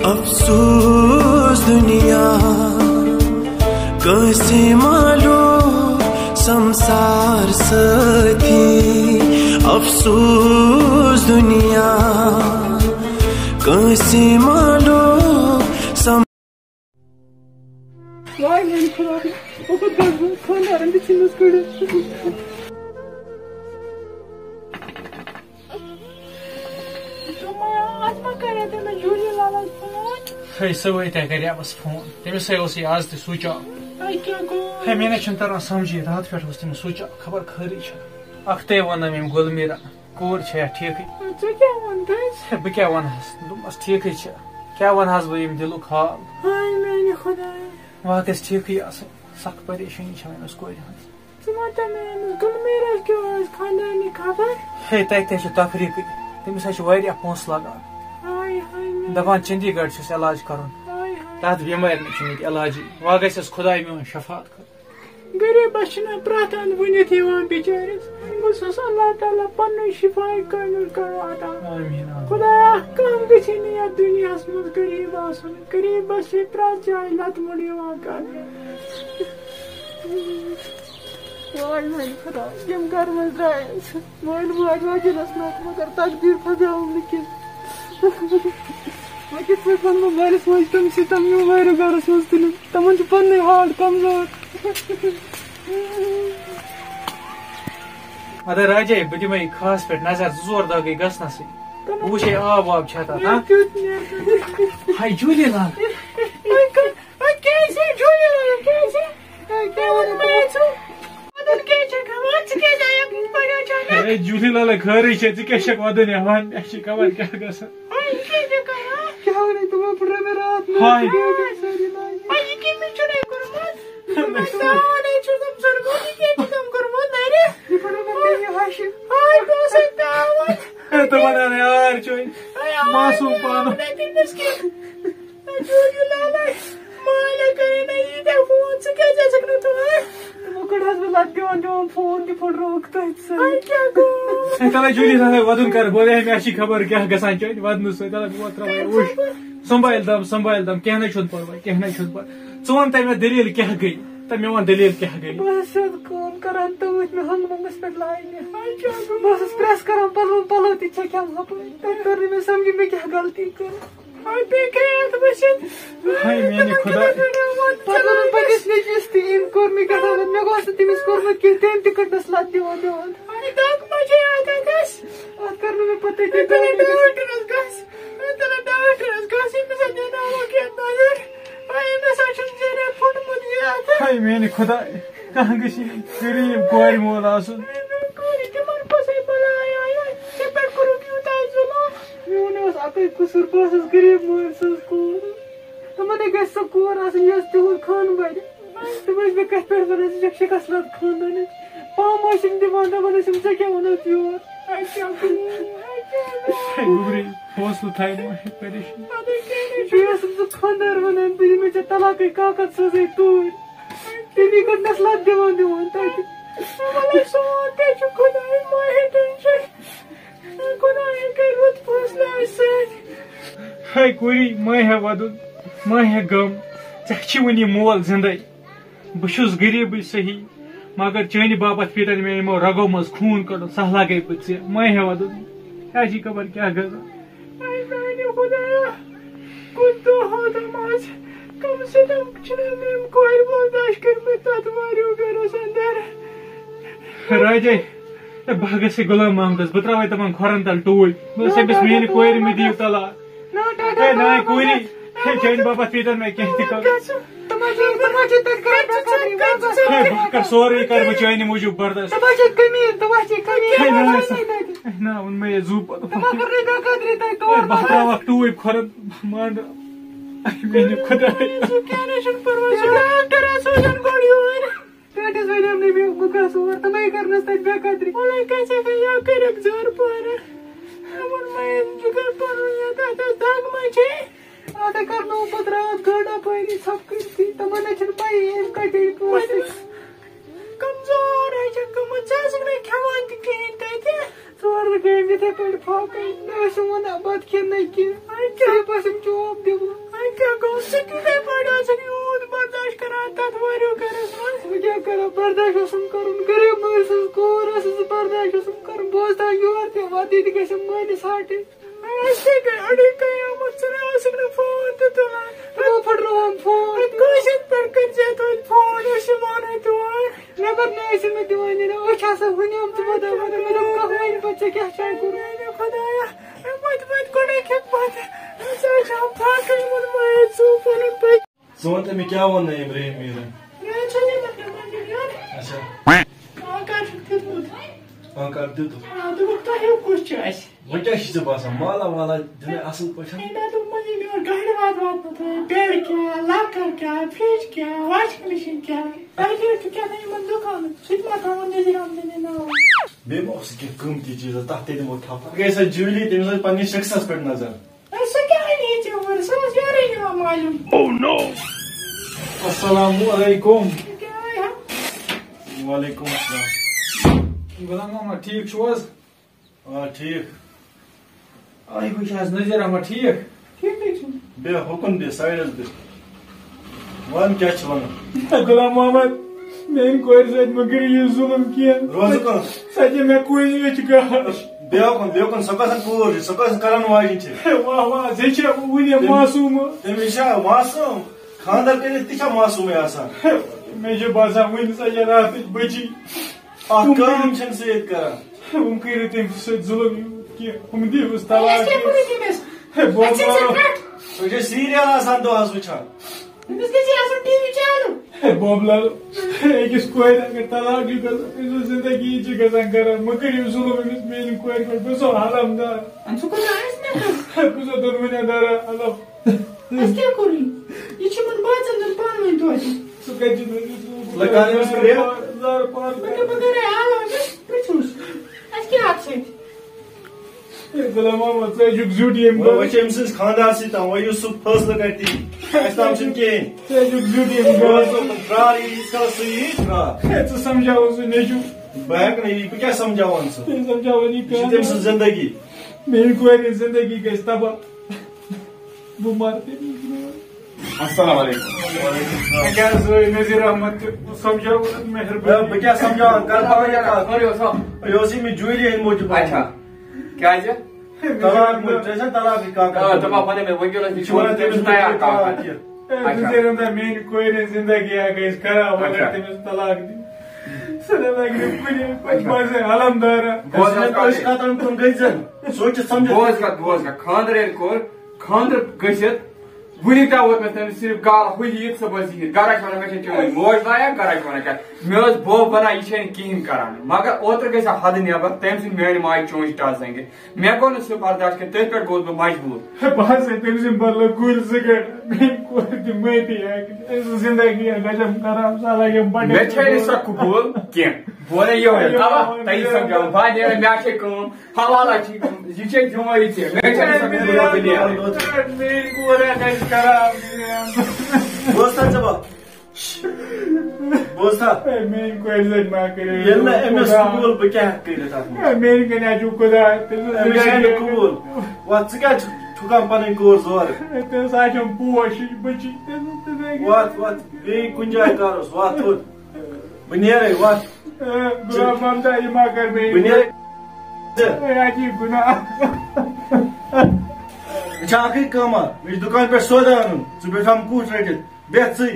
افسوس دنیا کٲنٛسہِ معلوٗم سمسار سۭتھی افسوس دنیا کٲنٛسہِ معلوٗم سوٲے کریاوس فون تٔمِس اوس یہِ آز تہِ سُچ آف مےٚ نہ چھُنہٕ تران سمجھی راتہٕ پٮ۪ٹھ اوس تٔمِس سُچ آف خبر خٲرٕے چھا اکھتَے ووٚنم أمۍ گُلمیٖرا کوٗر چھےٚ ٹھیٖکٕے بہٕ کیٛاہ وَنہس دوٚپمَس ٹھیٖکٕے چھِ کیٛاہ وَنہس بہٕ ییٚمہِ دِلُک حال وۄنۍ گژھِ ٹھیٖکٕے آسٕنۍ سخ پریشٲنی چھےٚ أمِس کورِ ہٕنٛز ہے تَتہِ تہِ چھُ تفریٖقٕے تٔمِس حظ چھِ واریاہ پونٛسہٕ لگان دپان چندی گڑھ چھُس علاج کرُن تتھ بٮ۪مارِ نہٕ چھُنہٕ ییٚتہِ علاجی وۄنۍ گژھٮ۪س خۄداے میون شفاعت کرُن غریٖبس چھُنہٕ پرٛٮ۪تھ اندٕ ؤنِتھ یِوان بِچٲرِس گوٚژھُس اللہ تعالیٰ پنُن شِفاے کٲمِل کرُن عطا خۄدایا کانٛہہ گژھِ نہٕ یتھ دُنیاہس منٛز غریٖب آسُن غریٖبس چھِ پرٛٮ۪تھ جایہِ لتہٕ موٚڑ یِوان کرنہٕ واے میانہِ خۄدا یِم گرٕ منٛز درٛاے مٲلۍ ماجہِ وجنس نتہٕ مگر تقدیٖر پھسیوم نہٕ کینٛہہ وۄنۍ کِتھ پٲٹھۍ ونہٕ بہٕ مٲلِس ماجہِ تِم چھِ تِم یِم واریاہ گرس منٛز تُلِم تِمن چھُ پننُے ہارٹ کمزور اَدٕ راجے بہٕ دِمے خاص پٲٹھۍ نظر 2 دۄہ گٔے گژھنسٕے بہٕ وٕچھے آب واب چھا تتھ ہاے جوٗلی لال جوٗلی لالا خٲرٕے چھےٚ ژٕ کیٛاہ چھکھ ودُن یِوان مےٚ چھِ خبر کیٛاہ گژھان تمن یار چوی معصوم پانو جوٗلی لالا ودُن کر بولے مےٚ چھِ خبر کیٛاہ گژھان چٲنۍ ودنہٕ سۭتۍ بہٕ تراوے اوٚش سنبھال دم کینٛہہ نہٕ چھُنہٕ پرواے کینٛہہ نہٕ چھُنہٕ پرواے ژٕ وَن تَمہِ مےٚ دٔلیٖل کیٛاہ گٔے تہٕ مےٚ وَن دٔلیٖل کیٛاہ گٔے بہٕ ٲسٕس کٲم کران تۭتۍ مےٚ ہنٛگمنٛگس پٮ۪ٹھ لاینہِ بہٕ ٲسٕس پریس کران پلو تہِ چھکیٛام ہپٲرۍ تَتہِ توٚر نہٕ مےٚ سمجھی مےٚ کیٛاہ غلطی کٔر میانہِ خۄدا پتہٕ ووٚنُم پننِس نیٚچوِس تہِ أمۍ کوٚر مےٚ کیٛاہ تھام مےٚ گوٚژھ نہٕ تٔمِس کوٚرمُت کینٛہہ تٔمۍ تہِ کٔڑنس لت دِوان اتھ کٔر نہٕ مےٚ پتہٕ ہاے میانہِ خۄدا کانٛہہ گژھِ غریٖب کورِ مول آسُن میون اوس اکٕے قصوٗر بہٕ ٲسٕس غریٖب مٲلۍ سٕنٛز کوٗر تِمن ہے گژھِ سۄ کوٗر آسٕنۍ یۄس تِہُنٛد خانہٕ بَرِ تِم ٲسۍ مےٚ کتھِ پٮ۪ٹھ ونان ژٕ چھکھ شِکست لد خاندانٕچ پام ٲسِم دِوان دپان ٲسِم ژےٚ کیٛاہ وَنکھ یور حوصلہٕ تھایہِ پریشٲنی بیٚیہِ ٲسٕم سُہ خانٛدار ونان بہٕ دِمے ژےٚ طلاقٕے کاکد سوزے توٗرۍ تٔمی کٔڑنس لت دِوان تتہِ ہاے کوری مہ ہے ودُن مہ ہے غم ژےٚ چھِ وُنہِ مول زندے بہٕ چھُس غریٖبٕے صحیح مگر چانہِ باپتھ پیٖتن مےٚ یِمو رگو منٛز خوٗن کڑُن سہلا گٔے بہٕ ژےٚ مہ ہے ودُن کیٛاہ چھِ خبر کیٛاہ گژھان کم سے کم چھِنہٕ مےٚ کورِ برداشت کٔرمٕتۍ تتھ واریاہو گرس اندر راجے بہٕ گژھٕ غلام محمدس بہٕ تراوے تِمن کھۄرن تل ٹوٗپۍ بہٕ ٲسۍ أمِس میٛانہِ کورِ مےٚ دِیِو طلاق ہے ناے کوری چانہِ باپتھ پیٖتن مےٚ کینٛہہ تہِ کرُن بہٕ کر سورُے کر بہٕ چانہِ موٗجوٗب برداشت نہ ووٚن مےٚ زوٗ پتہٕ بہٕ تراوکھ ٹوٗپۍ کھۄرن مانٛڈ میانہِ خۄداے بہٕ گژھٕ اور تِمے کرنس تتہِ بے قدری اَدٕ کرنووُم پتہٕ راتھ گٲڑ اپٲری ژھۄپہٕ کٔرتھٕے تِمن ہے چھنہٕ پیی أمۍ کتہِ کمزور ہے چھکھ گٔمٕژ ژٕ ٲسٕکھ نہٕ کھٮ۪وان تہِ کِہیٖنۍ تتہِ ژور گٔے یِتھَے پٲٹھۍ پھاکٕے نہ ٲسِم وَنان بَتہٕ کھٮ۪ن نہ کینٛہہ اَے کیٛاہ ٲسِم چوب دِوان اَے کیٛاہ گوٚو ژٕ تِتھَے پٲٹھۍ ٲسٕکھ یوٗت برداش کران تَتھ ؤریو گَرَس منٛز بہٕ کیٛاہ کَرٕ برداش اوسُم کَرُن غریٖب مٲلۍ سٕنٛز کوٗر ٲسٕس برداش اوسُم کَرُن بہٕ اوسُس دَپان یورٕ تہِ وَتہِ تہِ گژھِ مٲلِس ہَٹٕنۍ أسۍ تے گٔے أڑٕے قیامت ژٕ نہ ٲسٕکھ نہٕ فون تہِ تُلان بہٕ پھٕٹراوان فون کٲنٛسہِ پٮ۪ٹھ کٔرۍزِ توتہِ فون ٲسِو وَنان تور نٮ۪بر نہ ٲسِو مےٚ دِوان نیران أچھ آسان وٕنیُم تہٕ بہٕ دَپان مےٚ دوٚپ کانٛہہ وَنہِ پَتہٕ ژےٚ کیٛاہ چھےٚ کوٚرمُت خۄدایا وَتہِ گۄڈٕنیٚتھ پَتہٕ ژٕ چھا پھاکٕے ووٚن مٲلۍ ژٕ پَنُن پٔتۍ ژٕ وَن تہٕ مےٚ کیٛاہ ووٚن نہٕ اِبراہیٖم میٖرن مےٚ چھُ نہٕ اچھا کر چھُکھ دیُتمُت کر دیُتُکھ دوٚپُکھ تۄہہِ ہیوٗ کُس چھُ اَسہِ وۄنۍ کیٛاہ چھُے ژےٚ باسان مالا والا دِنَے اَصٕل پٲٹھۍ مےٚ دوٚپ یور گاڑِ واتنٲیِو بیٚڈ کیٛاہ لَکٕر کیٛاہ فرٛج کیٛاہ واشِنٛگ مِشیٖن کیٛاہ تۄہہِ چھُ کیٛاہ تام یِمن دُکانَن سُہ تہِ ما تھاوُن نظیٖر احمدٕنۍ ناو بیٚیہِ ما اوس کینٛہہ قۭمتی چیٖزا تَتھ تے دِمو تھپھ گٔے سۄ جوٗلی تٔمِس ٲس پنٛنِس شخصس پٮ۪ٹھ نظر سُہ کیٛاہ اَنہِ ژےٚ اورٕ سُہ اوس یورَے یِوان معلوٗم السلام علیکُم کیٛاہ ہا وعلیکُم السلام غلام محمد ٹھیٖک چھُو حظ آ ٹھیٖک آے بہٕ چھُ حظ نظیٖر احمد ٹھیٖک ٹھیٖکٕے چھُ بیٚیہِ حُکُم دِ سایڈَس دِ وَن کیٛاہ چھِ وَنان غلام محمد میٛانہِ کورِ سۭتۍ مہٕ کٔرِو یہِ ظُلُم کینٛہہ روزٕ کُن سۄ دِ مےٚ کُنہِ أچھ گاش بیٚیہِ کُن سۄ کۄسَن کوٗر چھِ سۄ کۄسَن کَرَن واجِنۍ چھِ واہ واہ ژےٚ چھےٚ وُنہِ معصوٗم تٔمِس چھا معصوٗم خانٛدر کٔرِتھ تہِ چھا معصوٗمٕے آسان مےٚ چھُ باسان وُنہِ سۄ چھےٚ راتٕچ بٔچی اکھ کٲم چھِنہٕ سُہ ییٚتہِ کران ہُم کٔرِو تٔمِس سۭتۍ ظُلُم کینٛہہ ہُم دِیٖوُس طلاق سُہ چھِ سیٖریل آسان دۄہَس وٕچھان بوبلال أکِس کورِ اگر طلاق چھُ گژھان أمۍ سٕنٛز زندگی چھِ گژھان خراب مہٕ کٔرِو ظُلُم أمِس میٛانہِ کورِ پٮ۪ٹھ بہٕ چھُسو حرام دار بہٕ چھُسو دۄنوٕنی دارا الگ سُہ کَتہِ غلام محمد ژٕ چھُکھ زیُٹھ ییٚمہِ وۄنۍ چھِ أمۍ سٕنٛدِس خانٛدارسٕے تام وۄنۍ یُس سُہ فٲصلہٕ کَرِ تی اَسہِ تام چھُنہٕ کِہیٖنۍ ژٕ چھُکھ زیُٹھ ییٚمہِ پرٛار ییٖتِس کالس سُہ یی پرٛار ژٕ سمجھاوُن سُہ نیٚچوٗ بہٕ ہٮ۪کہٕ نہٕ یی بہٕ کیٛاہ سمجھاوَن سُہ تٔمۍ سمجھاوُن یہِ یہِ چھِ تٔمۍ سٕنٛز زندگی میٛانہِ کورِ ہٕنٛز زندگی گژھِ تباہ بہٕ مرٕ تٔمِس السلام علیکم کیٛاہ سٲری نظیٖر احمد تہِ سمجھاوُن مہربٲنی بہٕ کیٛاہ سمجھاوان کر یہِ اوس مےٚ جوٗری ہٕنٛدِ موٗجوٗب طلاق ژےٚ چھا طلاقٕے کاکد یہِ چھِ وَنان تٔمِس نظیٖر احمد میٛانہِ کورِ ہٕنٛز زندگی گژھِ خراب اگر تٔمِس طلاق دِ سۄ لگہِ نہٕ کُنہِ پَتہٕ باسہِ علمدارا کَتن کُن گٔژھِتھ سوٗنٛچِتھ سمجھِتھ خاندر ییٚلہِ کوٚر خاندر گٔژھِتھ وُنیُک تام ووت مےٚ تٔمِس صرف گال ہُہ یِتھ صُبحس یِتھ گرا چھِ وَنان مےٚ چھےٚ چٲنۍ موج لایق گرا چھِ وَنان کیٛاہ مےٚ ٲس بوب وَنان یہِ چھےٚ نہٕ کِہیٖنۍ کران مگر اوترٕ گژھِ ہا حدٕ نٮ۪بر تٔمۍ سٕنٛدۍ میٛانہِ ماجہِ چونٛچہِ ٹس زنٛگِتھ مےٚ گوٚو نہٕ سُہ برداش کینٛہہ تٔتھۍ پٮ۪ٹھ گوٚوس بہٕ مجبوٗر بہٕ ہسا تٔمۍ سٕنٛدِ بدلہٕ کُلۍ زٕ گٲنٛٹہٕ میٛٲنۍ کورِ تہِ معٲفی ہٮ۪کہِ أمۍ سٕنٛز زندگی گژھٮ۪م خراب سۄ لگٮ۪م مےٚ چھے نہٕ سۄ قبوٗل کینٛہہ بہٕ وَنَے یِہوے تۄہہِ سمجھاوُن بہٕ نیرٕ مےٚ چھے کٲم حوالہ چھِ یہِ چھے ذِموٲری ژےٚ مےٚ چھے نہٕ سۄ قبوٗل بہٕ نیرٕ میٛٲنۍ کور گژھِ خراب بوز تھا ژٕ بوز تھا میٛٲنۍ کورِ سۭتۍ ما کٔرِو ییٚلہِ نہٕ أمِس قبوٗل بہٕ کیٛاہ ہٮ۪کہٕ کٔرِتھ اَتھ منٛز میٛانہِ کَنہِ چھُ خۄداے أمِس چھے نہٕ قبوٗل وَتھ ژٕ کیٛازِ ٹھُکان پنٕنۍ کور زورٕ تٔمِس آسٮ۪م پوش یہِ بٔچی وَتھ وَتھ بیٚیہِ کُنہِ جایہِ کَروس وَتھ تھوٚد بہٕ نیرے وَتھ غلام محمد یہِ ما کر بہٕ نیرے اَتی گُناہ مےٚ چھِ اکٕے کٲما مےٚ چھُ دُکان پٮ۪ٹھ سودا اَنُن ژٕ بیٹھام کوٗٹ رٔٹِتھ بیٚہہ ژٕے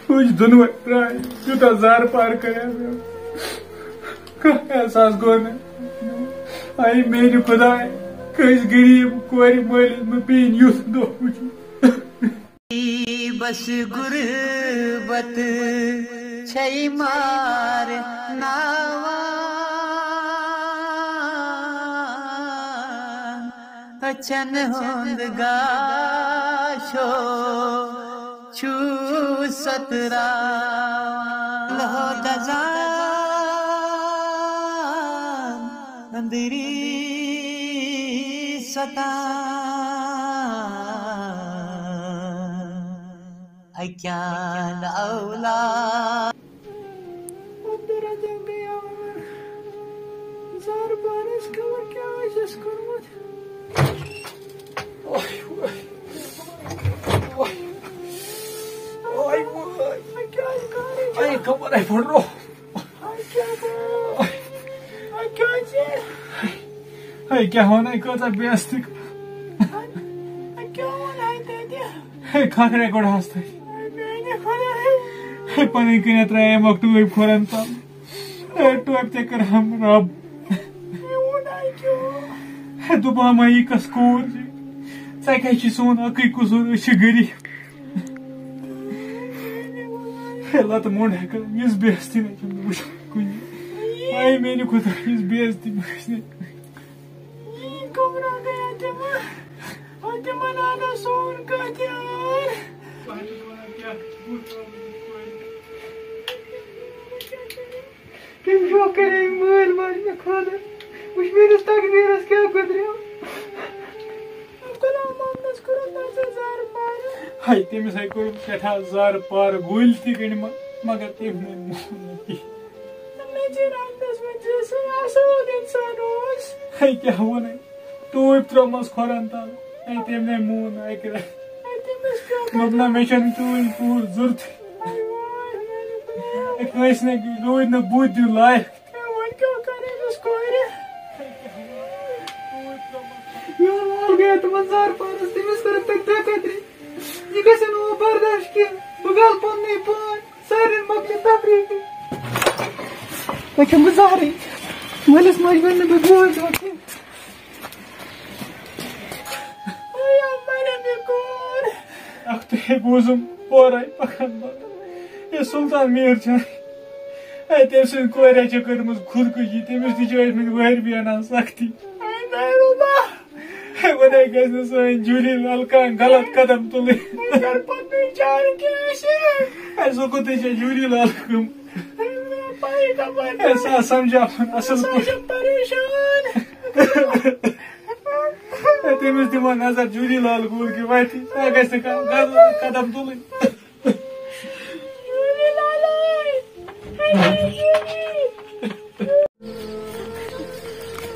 أسۍ دۄنوَے درٛاے تیوٗتاہ زارٕ پار کَریو مےٚ کانٛہہ احساس گوٚو نہٕ آیہِ میٛانہِ خۄداے کٲنٛسہِ غریٖب کورِ مٲلِس مہٕ پیٚیِن یُتھ دۄہ وٕچھُن بس غربت چھے مار ناوان اچن ہوند گاشو چھو سترا لہو دزان اندری ستان اکیان اولاد زار بارس خبر کیا آسس کورمت خبر ہے پڑھو کیا ہونا کتا بیستی کھاکڑے گوڑ ہستے پن کن ترائے مک ٹوپ کھورن تل ٹوپ تے کر ہم رب دپا مائی کس کور ژے کیا سون اکی قصور أسۍ چھِ غریب لت موٚنڈ ہیٚکان یِژھ بےٚعزتی نہ چھم نہٕ وٕچھمٕژ کُنہِ آے میانہِ خۄدا یِژھ بےٚعزتی مےٚ گژھِ نہٕ تم شو کرے مٲلۍ ماجہِ مےٚ خانٛدر وٕچھ میٲنِس تقدیٖرس کیٛاہ گُزریو غلام محمدس کوٚرُن نظر زارٕ پارٕ ہاے تٔمِس ہاے کوٚر سٮ۪ٹھاہ زارٕ پارٕ گُلۍ تہِ گٔنڈۍ مگر تٔمۍ نہٕ مون نہٕ کِہیٖنۍ نجیٖر احمدس وۄنۍ سُہ اصٕل اِنسان اوس ہاے کیٛاہ وَنَے ٹوٗپۍ ترٛٲومَس کھۄرن تل ہاے تٔمۍ نَے مون نہٕ اَکہِ رَتہِ دوٚپنہ مےٚ چھَنہٕ چٲنۍ کوٗر ضوٚرتھٕے کٲنٛسہِ نہٕ روٗدۍ نہٕ بُتھ دیُن لایق وۄنۍ کیٛاہ کرٕ أمِس کورِ میون مول گٔیو تِمن زارٕ پارس تٔمِس کٔرٕکھ تُہۍ دۄہ قدری یہِ گژھِ نہٕ وۄنۍ برداش کینٛہہ بہٕ گلہٕ پننُے پان سارنٕے مۄکلہِ تفریٖقٕے وۄنۍ کھٮ۪مہٕ بہٕ زہرٕے مٲلِس ماجہِ ونہٕ نہٕ بہٕ بوج وۄنۍ کینٛہہ اکھ تُہۍ بوٗزُم اورے پکان پکان ہے سُلطان میٖر چھا ہے تٔمۍ سٕنٛدِ کورِ چھِ کٔرمٕژ خودکُشی تٔمِس تہِ چھِ ٲسمٕتۍ وٲرۍبی انان سختی وۄنۍ گژھِ نہٕ سٲنۍ جوٗلی لل کانٛہہ غلط قدم تُلٕنۍ سُہ کوٚتٕے چھےٚ جوٗلی لال کٕم سا سمجھاوُن اصل پٲٹھۍ تٔمِس دِمو نظر جوٗلی لال کوٗر کہِ وتہِ سۄ گژھِ نہٕ کانٛہہ غلط قدم تُلٕنۍ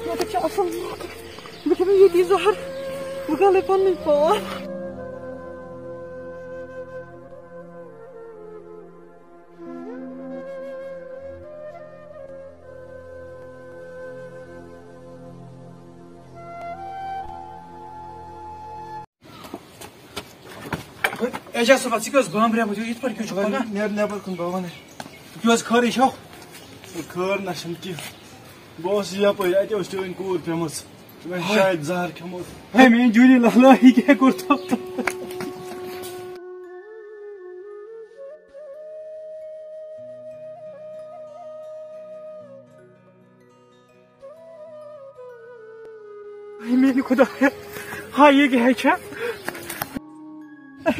مےٚ چھُ اصل موقعہٕ بہٕ کھٮ۪مہٕ ییٚتی زہر بہٕ گلے پننُے پان ایجاز صٲبا ژٕ کیٛاہ اوس بامبریومُت یِتھ پٲٹھۍ کیٛاہ چھُ پکان نیر نٮ۪بر کُن بہٕ وَنَے کیٛاہ حظ خٲرٕے چھو خٲر نہ چھنہٕ کینٛہہ بہٕ اوسُس یپٲرۍ اَتہِ ٲس چٲنۍ کوٗر پیٚمٕژ مےٚ چھُ شاید زہر کھیوٚمُت ہے میٛٲنۍ جوٗلی لالا یہِ کیٛاہ کوٚر تھوٚپ میٛانہِ خۄدایا ہاے یہِ کیٛاہ چھےٚ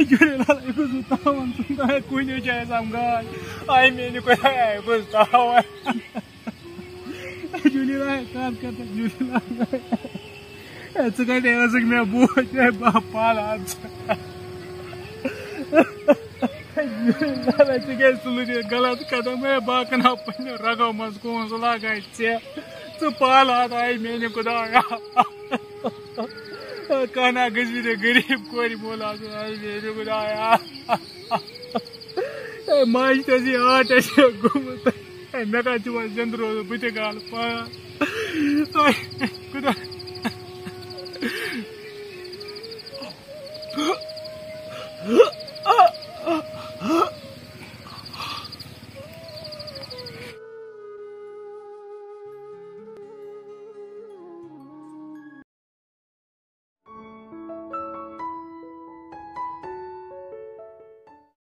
جوٗلی لالا یہِ گوٚژھ بہٕ تاوان ژٕ کُنہِ جایہِ آسام گاے آے میٛانہِ خۄدایا یہِ گوٚژھ تاوان جوٗلی لالا کَتھ کَتھ جوٗلی لالا ژٕ کَتہِ ٲسٕکھ مےٚ بوج بہٕ پالان ژٕ جوٗلی لالا ژٕ کیٛازِ تُلُتھ یہِ غلط قدم ہے بہٕ کٕنہٕ پنٛنیو رگو منٛز کونٛس سُہ لاگے ژےٚ ژٕ پالان آے میٛانہِ خۄدایا کانٛہہ گٔژھۍ مےٚ غریٖب کورِ مول آسُن آے میٛانہِ خۄدایا ماجہِ تہِ ٲسٕے آٹ اَسہِ گوٚمُت مےٚ کَتہِ چھُ وۄنۍ زِندٕ روزُن بہٕ تہِ گالہٕ پان خۄدا